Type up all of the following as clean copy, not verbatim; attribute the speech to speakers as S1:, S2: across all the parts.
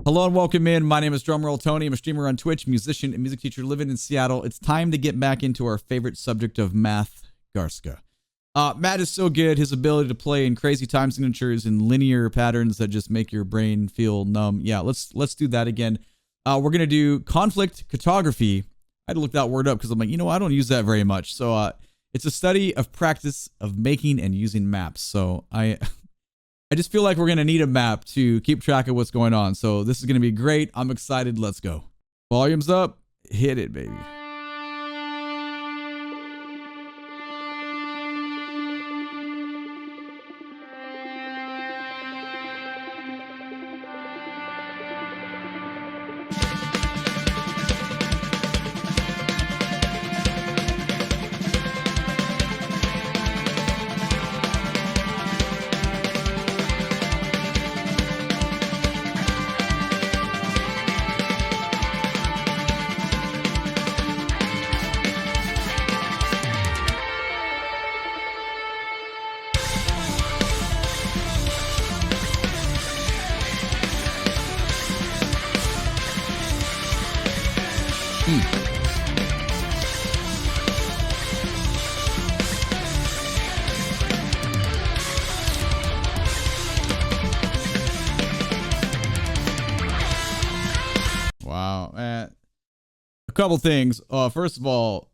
S1: Hello and welcome in. My name is DrumRollTony. I'm a streamer on Twitch, musician and music teacher living in Seattle. It's time to get back into our favorite subject of math, Garstka. Matt is so good. His ability to play in crazy time signatures and linear patterns that just make your brain feel numb. Yeah, let's do that again. We're going to do conflict cartography. I had to look that word up because I'm like, you know, I don't use that very much. So it's a study of practice of making and using maps. So I just feel like we're going to need a map to keep track of what's going on. So this is going to be great. I'm excited. Let's go. Volume's up. Hit it, baby. Wow, man. A couple things. First of all,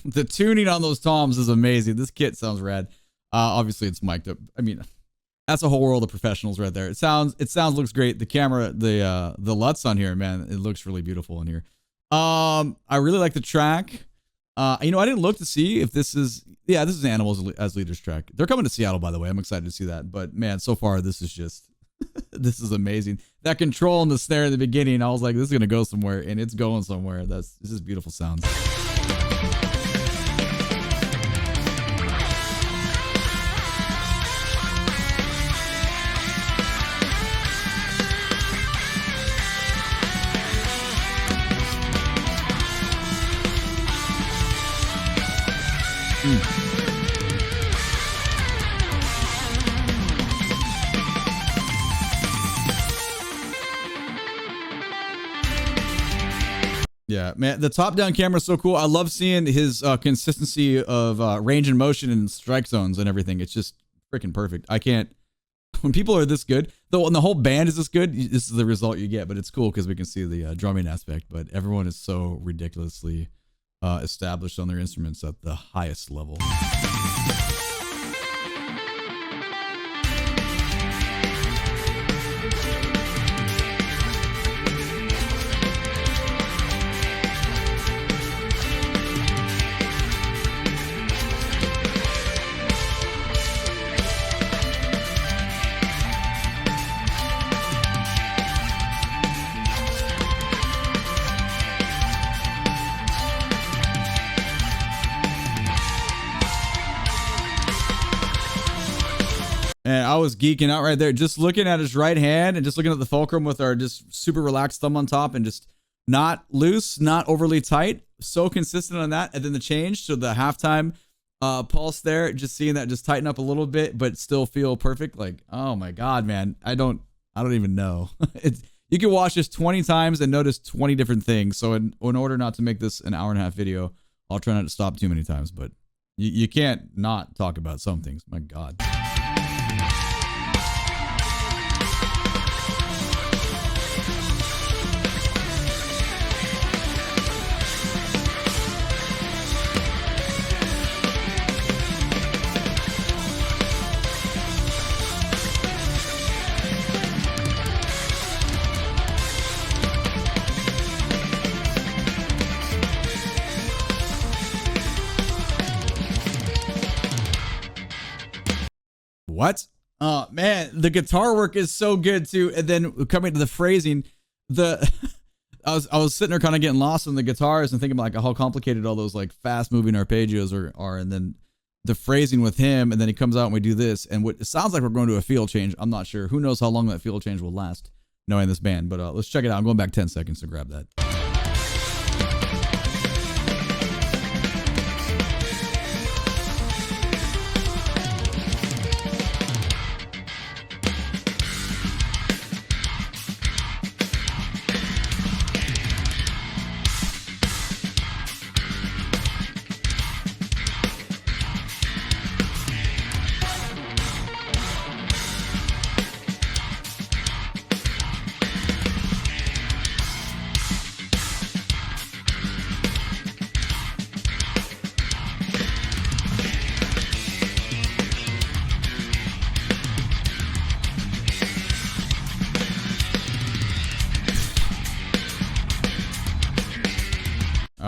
S1: the tuning on those toms is amazing. This kit sounds rad. Obviously it's mic'd up. I mean, that's a whole world of professionals right there. It sounds looks great. The camera, the LUTs on here, man, it looks really beautiful in here. I really like the track. You know, I didn't look to see if this is, yeah, this is Animals as Leaders track. They're coming to Seattle, by the way. I'm excited to see that. But man, so far this is just, this is amazing. That control and the snare in the beginning, I was like, this is gonna go somewhere, and it's going somewhere. This is beautiful sounds. Yeah, man, the top-down camera is so cool. I love seeing his consistency of range and motion and strike zones and everything. It's just freaking perfect. I can't, when people are this good, though, when the whole band is this good, this is the result you get. But it's cool because we can see the drumming aspect. But everyone is so ridiculously established on their instruments at the highest level. And I was geeking out right there, just looking at his right hand and just looking at the fulcrum with our just super relaxed thumb on top and just not loose, not overly tight. So consistent on that. And then the change to the halftime pulse there, just seeing that just tighten up a little bit, but still feel perfect. Like, oh my God, man. I don't even know. You can watch this 20 times and notice 20 different things. So in order not to make this an hour-and-a-half video, I'll try not to stop too many times, but you can't not talk about some things. My God. What? Man, the guitar work is so good too. And then coming to the phrasing, I was sitting there kind of getting lost in the guitars and thinking about like how complicated all those like fast moving arpeggios are, and then the phrasing with him, and then he comes out and we do this, and it sounds like we're going to a field change. I'm not sure. Who knows how long that field change will last, knowing this band. But let's check it out. I'm going back 10 seconds to grab that.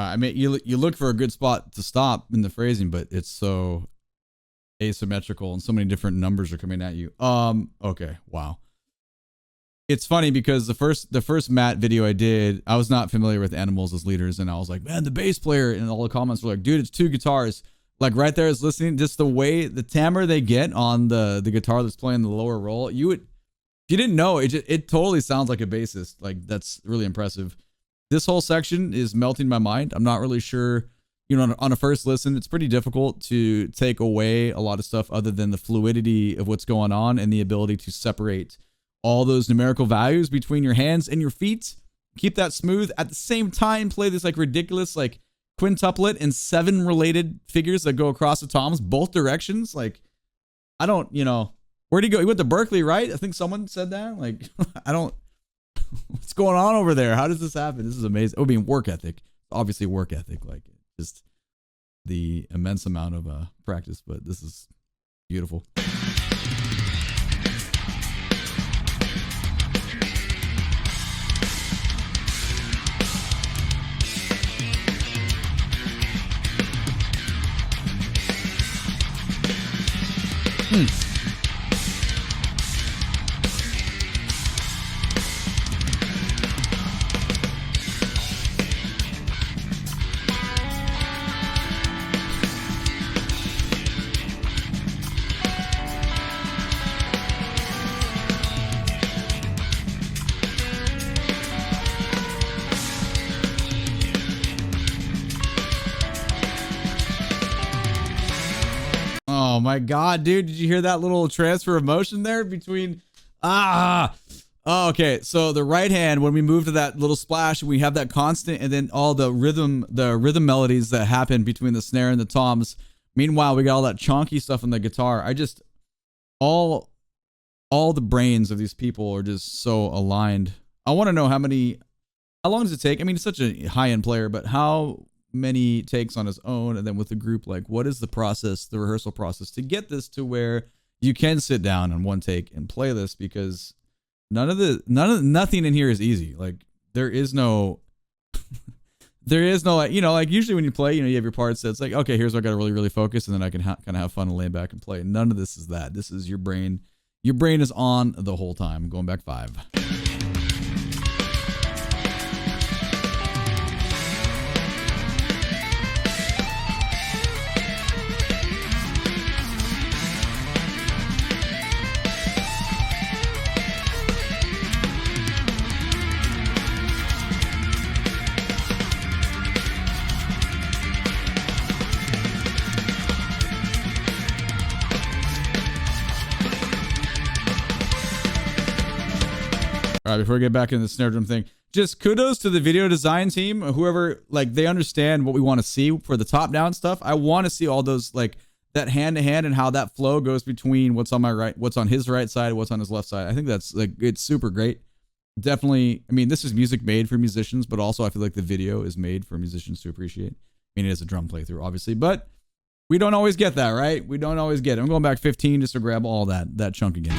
S1: I mean, you look for a good spot to stop in the phrasing, but it's so asymmetrical and so many different numbers are coming at you. Okay, wow. It's funny because the first Matt video I did, I was not familiar with animals as leaders, and I was like, man, the bass player, and all the comments were like, dude, it's 2 guitars. Like right there is listening, just the way the timbre they get on the guitar that's playing the lower roll. If you didn't know, it totally sounds like a bassist. Like that's really impressive. This whole section is melting my mind. I'm not really sure, you know, on a first listen, it's pretty difficult to take away a lot of stuff other than the fluidity of what's going on and the ability to separate all those numerical values between your hands and your feet. Keep that smooth. At the same time, play this like ridiculous like quintuplet and 7 related figures that go across the toms both directions. Like, I don't, you know, where'd he go? He went to Berkeley, right? I think someone said that. Like, I don't, what's going on over there? How does this happen? This is amazing. I mean, work ethic, obviously work ethic, like just the immense amount of practice, but this is beautiful. Oh my God, dude. Did you hear that little transfer of motion there between, oh, okay. So the right hand, when we move to that little splash, we have that constant and then all the rhythm melodies that happen between the snare and the toms. Meanwhile, we got all that chonky stuff on the guitar. All the brains of these people are just so aligned. I want to know how long does it take? I mean, it's such a high-end player, but how many takes on his own and then with the group, like what is the process, the rehearsal process to get this to where you can sit down on one take and play this? Because nothing in here is easy. Like there is no like, you know, like usually when you play, you know, you have your parts that's like, okay, here's where I got to really focus and then I can kind of have fun and lay back and play. None of this is that. This is your brain is on the whole time. Going back 5. All right, before we get back into the snare drum thing, just kudos to the video design team, whoever, like they understand what we want to see for the top down stuff. I want to see all those, like that hand to hand and how that flow goes between what's on my right, what's on his right side, what's on his left side. I think that's like, it's super great. Definitely. I mean, this is music made for musicians, but also I feel like the video is made for musicians to appreciate. I mean, it is a drum playthrough, obviously, but we don't always get that, right? We don't always get it. I'm going back 15 just to grab all that chunk again.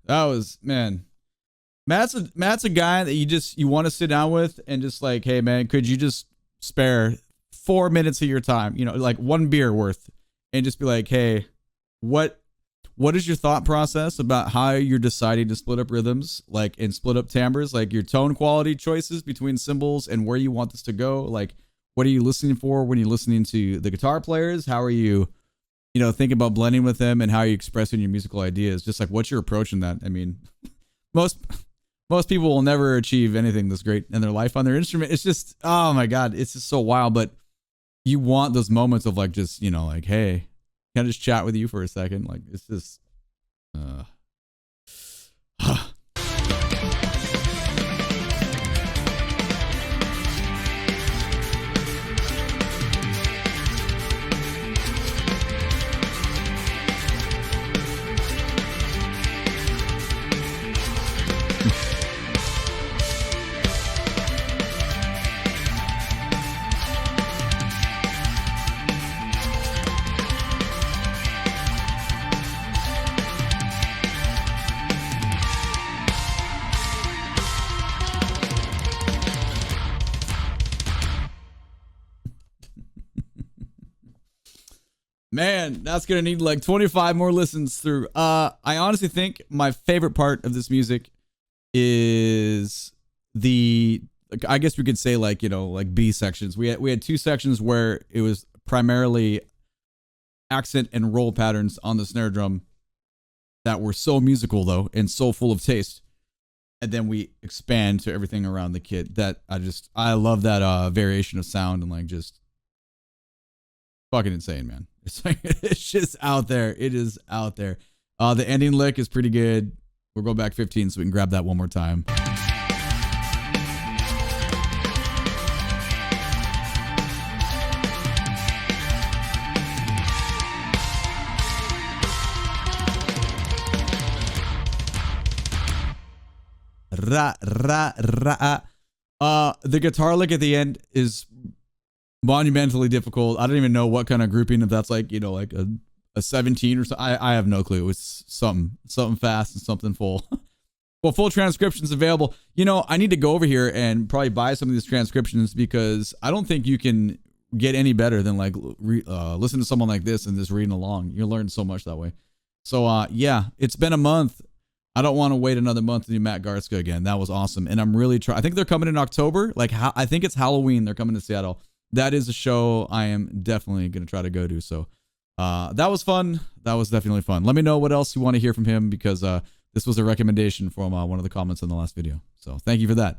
S1: That was, man. Matt's a guy that you want to sit down with and just like, hey man, could you just spare 4 minutes of your time, you know, like 1 beer worth, and just be like, hey, what is your thought process about how you're deciding to split up rhythms, like, and split up timbres, like your tone quality choices between cymbals and where you want this to go? Like, what are you listening for when you're listening to the guitar players? How are you, you know, think about blending with them, and how are you expressing your musical ideas? Just like, what's your approach in that? I mean, most most people will never achieve anything this great in their life on their instrument. It's just, oh my God, it's just so wild. But you want those moments of like, just, you know, like, hey, can I just chat with you for a second? Like, it's just, man, that's gonna need like 25 more listens through. I honestly think my favorite part of this music is the, I guess we could say, like, you know, like B sections. We had two sections where it was primarily accent and roll patterns on the snare drum that were so musical though and so full of taste. And then we expand to everything around the kit. That I love that variation of sound, and like just fucking insane, man. It's like, it's just out there. It is out there. The ending lick is pretty good. We'll go back 15 so we can grab that one more time. The guitar lick at the end is monumentally difficult. I don't even know what kind of grouping, if that's like, you know, like a 17 or so. I have no clue. It's something fast and something full. Well, full transcriptions available. You know, I need to go over here and probably buy some of these transcriptions, because I don't think you can get any better than like listen to someone like this and just reading along. You'll learn so much that way. So yeah, it's been a month. I don't want to wait another month to do Matt Garstka again. That was awesome. And I'm really trying. I think they're coming in October. Like, I think it's Halloween. They're coming to Seattle. That is a show I am definitely going to try to go to. So that was fun. That was definitely fun. Let me know what else you want to hear from him, because this was a recommendation from one of the comments in the last video. So thank you for that.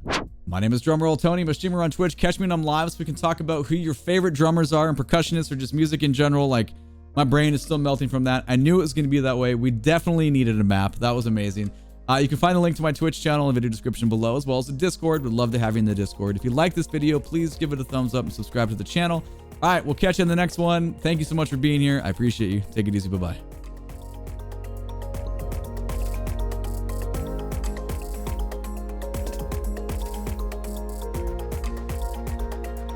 S1: My name is DrumRollTony. I'm a streamer on Twitch. Catch me when I'm live so we can talk about who your favorite drummers are and percussionists, or just music in general. Like, my brain is still melting from that. I knew it was going to be that way. We definitely needed a map. That was amazing. You can find a link to my Twitch channel in the video description below, as well as the Discord. Would love to have you in the Discord. If you like this video, please give it a thumbs up and subscribe to the channel. All right, we'll catch you in the next one. Thank you so much for being here. I appreciate you. Take it easy. Bye-bye.